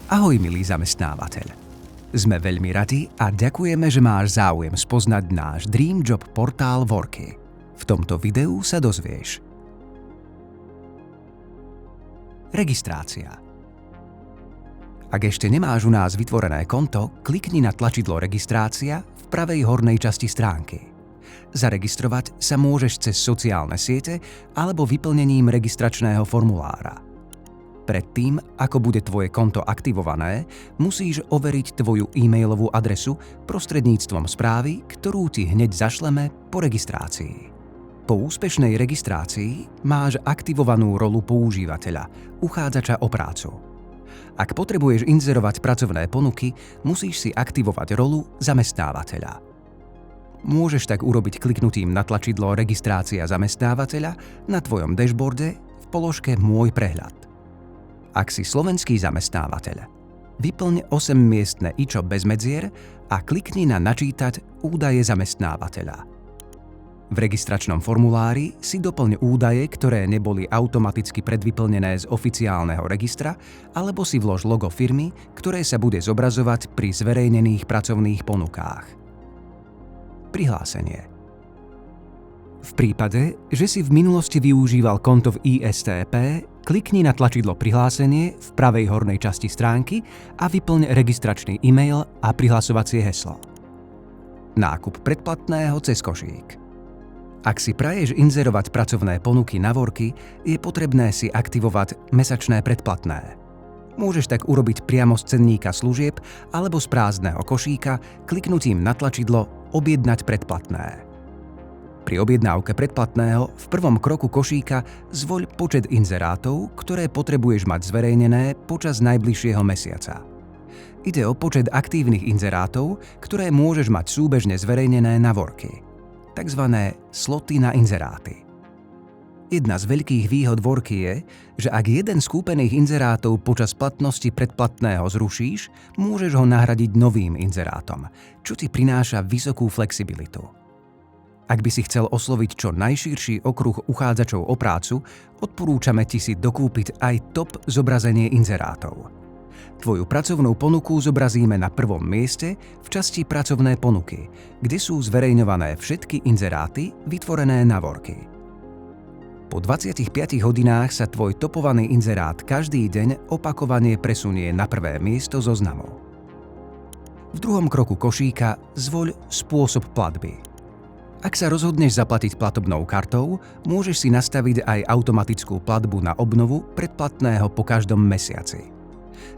Ahoj, milý zamestnávateľ. Sme veľmi radi a ďakujeme, že máš záujem spoznať náš Dream Job portál Worky. V tomto videu sa dozvieš: registrácia. Ak ešte nemáš u nás vytvorené konto, klikni na tlačidlo Registrácia v pravej hornej časti stránky. Zaregistrovať sa môžeš cez sociálne siete alebo vyplnením registračného formulára. Predtým, ako bude tvoje konto aktivované, musíš overiť tvoju e-mailovú adresu prostredníctvom správy, ktorú ti hneď zašleme po registrácii. Po úspešnej registrácii máš aktivovanú rolu používateľa, uchádzača o prácu. Ak potrebuješ inzerovať pracovné ponuky, musíš si aktivovať rolu zamestnávateľa. Môžeš tak urobiť kliknutím na tlačidlo Registrácia zamestnávateľa na tvojom dashboarde v položke Môj prehľad. Ak si slovenský zamestnávateľ, vyplň 8-miestne ičo bez medzier a klikni na Načítať údaje zamestnávateľa. V registračnom formulári si doplň údaje, ktoré neboli automaticky predvyplnené z oficiálneho registra, alebo si vlož logo firmy, ktoré sa bude zobrazovať pri zverejnených pracovných ponukách. Prihlásenie. V prípade, že si v minulosti využíval konto v ISTP, klikni na tlačidlo Prihlásenie v pravej hornej časti stránky a vyplň registračný e-mail a prihlasovacie heslo. Nákup predplatného cez košík. Ak si praješ inzerovať pracovné ponuky na Worky, je potrebné si aktivovať mesačné predplatné. Môžeš tak urobiť priamo z cenníka služieb alebo z prázdneho košíka kliknutím na tlačidlo Objednať predplatné. Pri objednávke predplatného v prvom kroku košíka zvoľ počet inzerátov, ktoré potrebuješ mať zverejnené počas najbližšieho mesiaca. Ide o počet aktívnych inzerátov, ktoré môžeš mať súbežne zverejnené na Worky, takzvané sloty na inzeráty. Jedna z veľkých výhod Worky je, že ak jeden z kúpených inzerátov počas platnosti predplatného zrušíš, môžeš ho nahradiť novým inzerátom, čo ti prináša vysokú flexibilitu. Ak by si chcel osloviť čo najširší okruh uchádzačov o prácu, odporúčame ti si dokúpiť aj top zobrazenie inzerátov. Tvoju pracovnú ponuku zobrazíme na prvom mieste v časti Pracovné ponuky, kde sú zverejňované všetky inzeráty vytvorené na Worky. Po 25 hodinách sa tvoj topovaný inzerát každý deň opakovane presunie na prvé miesto zoznamu. V druhom kroku košíka zvoľ spôsob platby. Ak sa rozhodneš zaplatiť platobnou kartou, môžeš si nastaviť aj automatickú platbu na obnovu predplatného po každom mesiaci.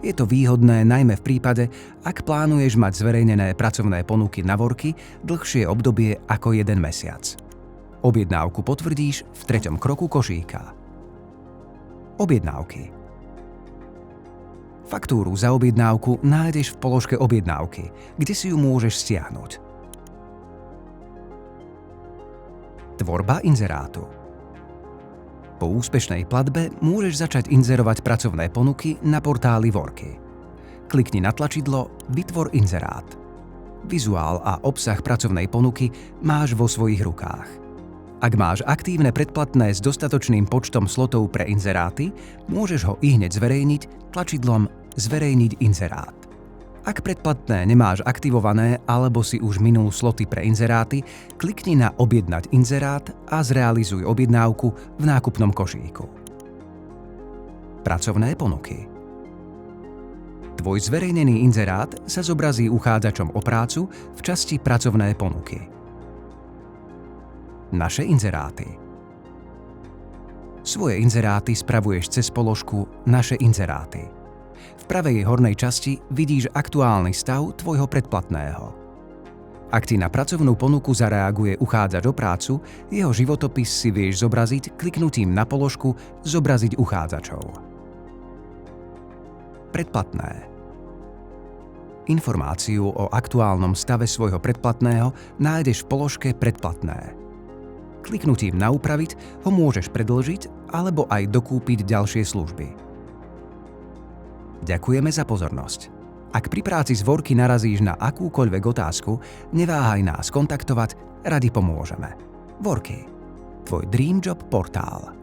Je to výhodné najmä v prípade, ak plánuješ mať zverejnené pracovné ponuky na Worky dlhšie obdobie ako 1 mesiac. Objednávku potvrdíš v treťom kroku košíka. Objednávky. Faktúru za objednávku nájdeš v položke Objednávky, kde si ju môžeš stiahnuť. Tvorba inzerátu. Po úspešnej platbe môžeš začať inzerovať pracovné ponuky na portáli Worky. Klikni na tlačidlo Vytvor inzerát. Vizuál a obsah pracovnej ponuky máš vo svojich rukách. Ak máš aktívne predplatné s dostatočným počtom slotov pre inzeráty, môžeš ho ihneď zverejniť tlačidlom Zverejniť inzerát. Ak predplatné nemáš aktivované alebo si už minul sloty pre inzeráty, klikni na Objednať inzerát a zrealizuj objednávku v nákupnom košíku. Pracovné ponuky. Tvoj zverejnený inzerát sa zobrazí uchádzačom o prácu v časti Pracovné ponuky. Naše inzeráty. Svoje inzeráty spravuješ cez položku Naše inzeráty. V pravej hornej časti vidíš aktuálny stav tvojho predplatného. Ak ti na pracovnú ponuku zareaguje uchádzač o prácu, jeho životopis si vieš zobraziť kliknutím na položku Zobraziť uchádzačov. Predplatné. Informáciu o aktuálnom stave svojho predplatného nájdeš v položke Predplatné. Kliknutím na Upraviť ho môžeš predĺžiť alebo aj dokúpiť ďalšie služby. Ďakujeme za pozornosť. Ak pri práci s Worky narazíš na akúkoľvek otázku, neváhaj nás kontaktovať, radi pomôžeme. Worky. Tvoj Dream Job portál.